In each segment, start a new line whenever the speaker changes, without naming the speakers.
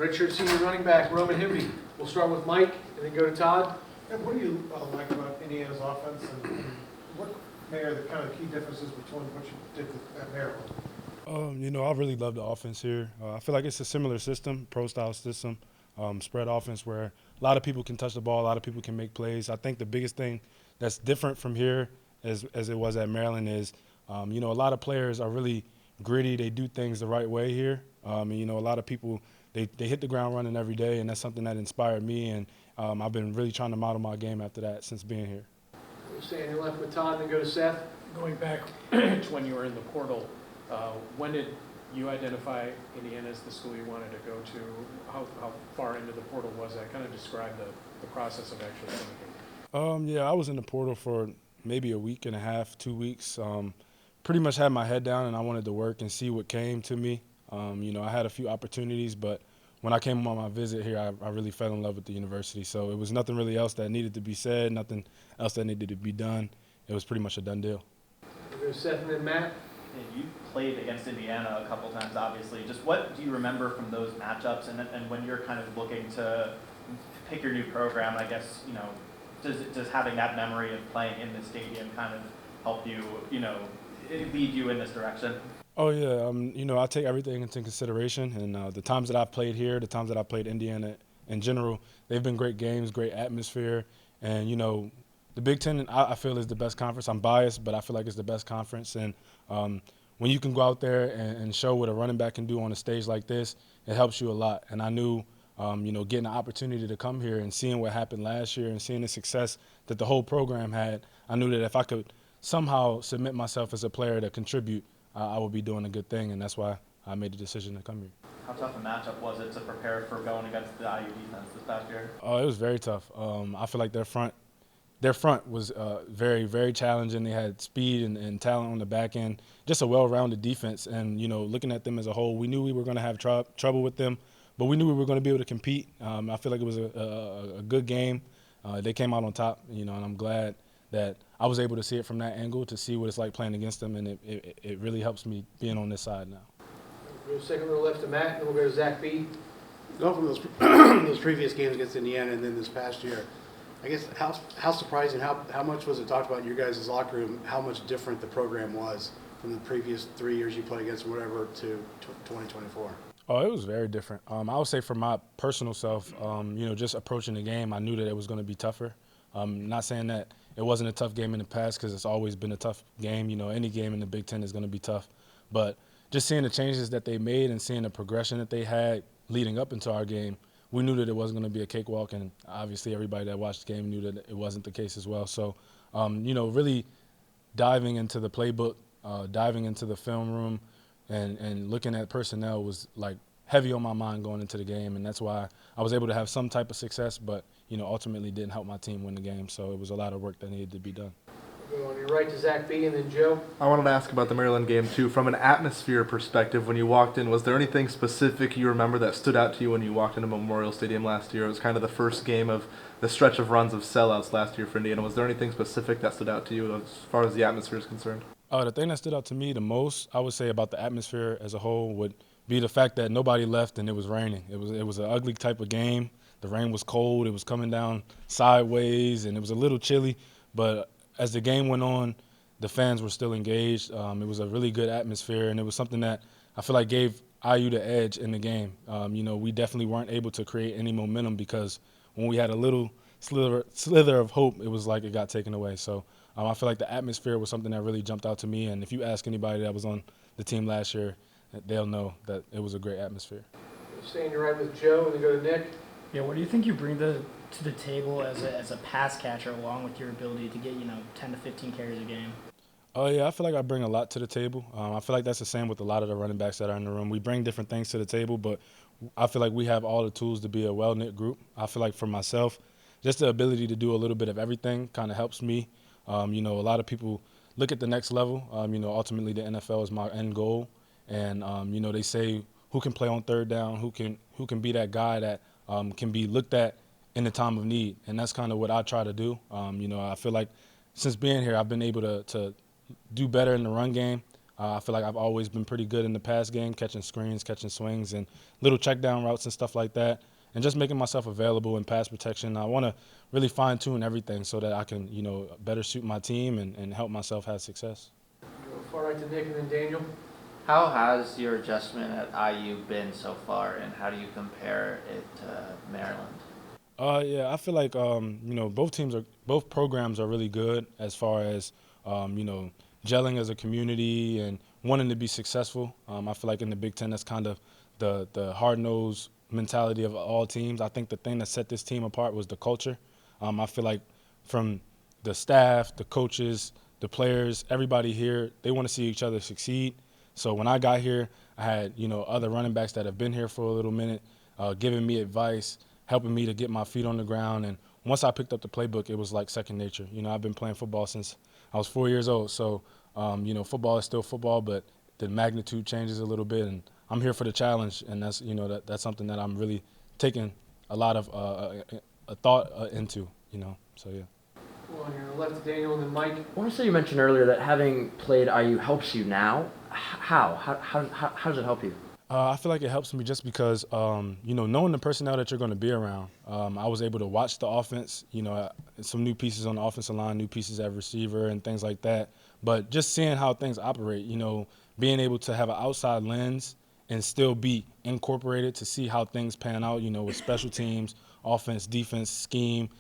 Redshirt senior running back Roman Hemby. We'll start with Mike and then go to Todd.
And what do you like about Indiana's offense, and what are the kind of key differences between what you did at Maryland?
I really love the offense here. I feel like it's a similar system, pro-style system, spread offense where a lot of people can touch the ball, a lot of people can make plays. I think the biggest thing that's different from here as it was at Maryland is, a lot of players are really gritty. They do things the right way here. A lot of people, they hit the ground running every day, and that's something that inspired me, and I've been really trying to model my game after that since being here.
We'll stay on your left with Todd and then go to Seth.
Going back to when you were in the portal, when did you identify Indiana as the school you wanted to go to? How far into the portal was that? Kind of describe the process of actually thinking.
I was in the portal for maybe a week and a half, 2 weeks. Pretty much had my head down, and I wanted to work and see what came to me. I had a few opportunities, but when I came on my visit here, I really fell in love with the university. So it was nothing really else that needed to be said, nothing else that needed to be done. It was pretty much a done deal.
We'll go to Seth and then Matt.
You played against Indiana a couple times, obviously. Just what do you remember from those matchups, and when you're kind of looking to pick your new program? I guess does having that memory of playing in the stadium kind of help you, lead you in this direction?
Oh yeah, I take everything into consideration, and the times that I've played here, the times that I've played Indiana in general, they've been great games, great atmosphere, and the Big Ten I feel is the best conference. I'm biased, but I feel like it's the best conference, and when you can go out there and show what a running back can do on a stage like this, it helps you a lot. And I knew, getting the opportunity to come here and seeing what happened last year and seeing the success that the whole program had, I knew that if I could somehow submit myself as a player to contribute, I would be doing a good thing, and that's why I made the decision to come here.
How tough a matchup was it to prepare for going against the IU defense this past year?
It was very tough. I feel like their front was very, very challenging. They had speed and talent on the back end, just a well-rounded defense. And, looking at them as a whole, we knew we were going to have trouble with them, but we knew we were going to be able to compete. I feel like it was a good game. They came out on top, and I'm glad that I was able to see it from that angle, to see what it's like playing against them, and it really helps me being on this side now.
We'll go second row left to Matt, and then we'll go to Zach B.
Going from those those previous games against Indiana and then this past year, I guess how surprising, how much was it talked about in your guys' locker room, how much different the program was from the previous 3 years you played against whatever to 2024?
Oh, it was very different. I would say for my personal self, just approaching the game, I knew that it was going to be tougher. Not saying that it wasn't a tough game in the past, because it's always been a tough game. Any game in the Big Ten is going to be tough. But just seeing the changes that they made and seeing the progression that they had leading up into our game, we knew that it wasn't going to be a cakewalk, and obviously everybody that watched the game knew that it wasn't the case as well. So, really diving into the playbook, diving into the film room, and looking at personnel was like heavy on my mind going into the game, and that's why I was able to have some type of success, but ultimately didn't help my team win the game. So it was a lot of work that needed to be done.
We'll go on your right to Zach B. and then Joe.
I wanted to ask about the Maryland game too. From an atmosphere perspective, when you walked in, was there anything specific you remember that stood out to you when you walked into Memorial Stadium last year? It was kind of the first game of the stretch of runs of sellouts last year for Indiana. Was there anything specific that stood out to you as far as the atmosphere is concerned?
The thing that stood out to me the most, I would say, about the atmosphere as a whole would be the fact that nobody left and it was raining. It was an ugly type of game. The rain was cold. It was coming down sideways, and it was a little chilly. But as the game went on, the fans were still engaged. It was a really good atmosphere, and it was something that I feel like gave IU the edge in the game. We definitely weren't able to create any momentum, because when we had a little slither of hope, it was like it got taken away. So I feel like the atmosphere was something that really jumped out to me, and if you ask anybody that was on the team last year, they'll know that it was a great atmosphere.
We'll stay on your right with Joe, and then go to Nick.
Yeah, what do you think you bring to the table as a pass catcher, along with your ability to get 10 to 15 carries a game?
Oh yeah, I feel like I bring a lot to the table. I feel like that's the same with a lot of the running backs that are in the room. We bring different things to the table, but I feel like we have all the tools to be a well-knit group. I feel like for myself, just the ability to do a little bit of everything kind of helps me. A lot of people look at the next level. Ultimately the NFL is my end goal, and they say who can play on third down, who can be that guy that can be looked at in the time of need, and that's kind of what I try to do. I feel like since being here, I've been able to do better in the run game. I feel like I've always been pretty good in the pass game, catching screens, catching swings, and little check down routes and stuff like that, and just making myself available in pass protection. I want to really fine tune everything so that I can, better suit my team and help myself have success.
Go far right to Nick and then Daniel.
How has your adjustment at IU been so far, and how do you compare it to Maryland?
Yeah, I feel like both programs are really good as far as gelling as a community and wanting to be successful. I feel like in the Big Ten, that's kind of the hard-nosed mentality of all teams. I think the thing that set this team apart was the culture. I feel like from the staff, the coaches, the players, everybody here, they want to see each other succeed. So when I got here, I had other running backs that have been here for a little minute, giving me advice, helping me to get my feet on the ground. And once I picked up the playbook, it was like second nature. I've been playing football since I was 4 years old. So, football is still football, but the magnitude changes a little bit. And I'm here for the challenge, and that's that's something that I'm really taking a lot of a thought into. So yeah.
Well, on your left to Daniel and then Mike.
I want to say you mentioned earlier that having played IU helps you now. How does it help you?
I feel like it helps me just because, knowing the personnel that you're going to be around, I was able to watch the offense, some new pieces on the offensive line, new pieces at receiver and things like that. But just seeing how things operate, being able to have an outside lens and still be incorporated to see how things pan out, with special teams, offense, defense, scheme,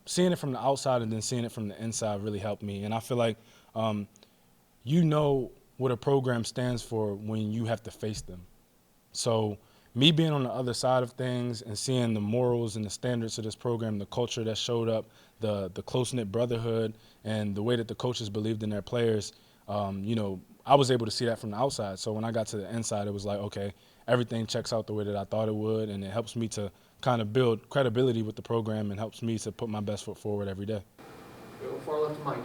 seeing it from the outside and then seeing it from the inside really helped me. And I feel like, what a program stands for when you have to face them. So me being on the other side of things and seeing the morals and the standards of this program, the culture that showed up, the close-knit brotherhood, and the way that the coaches believed in their players, I was able to see that from the outside. So when I got to the inside, it was like, okay, everything checks out the way that I thought it would, and it helps me to kind of build credibility with the program and helps me to put my best foot forward every day.
Go far left to Mike.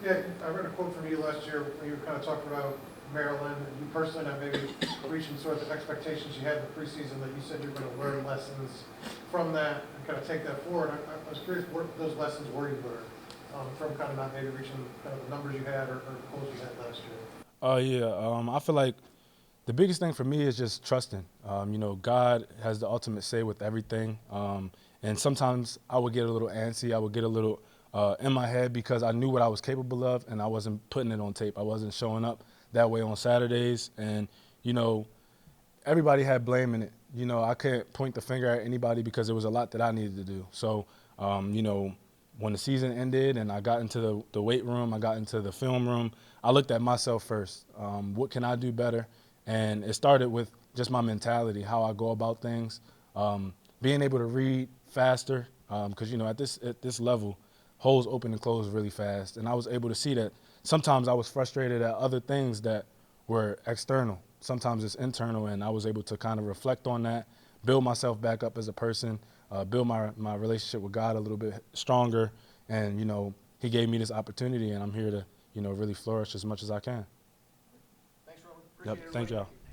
Yeah, I read a quote from you last year when you were kind of talking about Maryland and you personally not maybe reaching sort of the expectations you had in the preseason, that you said you're going to learn lessons from that and kind of take that forward. I was curious what those lessons were you learned from kind of not maybe reaching kind of the numbers you had or the goals you had last year.
I feel like the biggest thing for me is just trusting. God has the ultimate say with everything. And sometimes I would get a little antsy. I would get a little in my head because I knew what I was capable of and I wasn't putting it on tape. I wasn't showing up that way on Saturdays. And, everybody had blame in it. I couldn't point the finger at anybody because there was a lot that I needed to do. So, when the season ended and I got into the weight room, I got into the film room, I looked at myself first. What can I do better? And it started with just my mentality, how I go about things, being able to read faster, because, at this level, holes open and close really fast. And I was able to see that sometimes I was frustrated at other things that were external. Sometimes it's internal, and I was able to kind of reflect on that, build myself back up as a person, build my relationship with God a little bit stronger. And, he gave me this opportunity, and I'm here to, really flourish as much as I can.
Thanks, Roman. Appreciate it,
Thank
everybody.
y'all.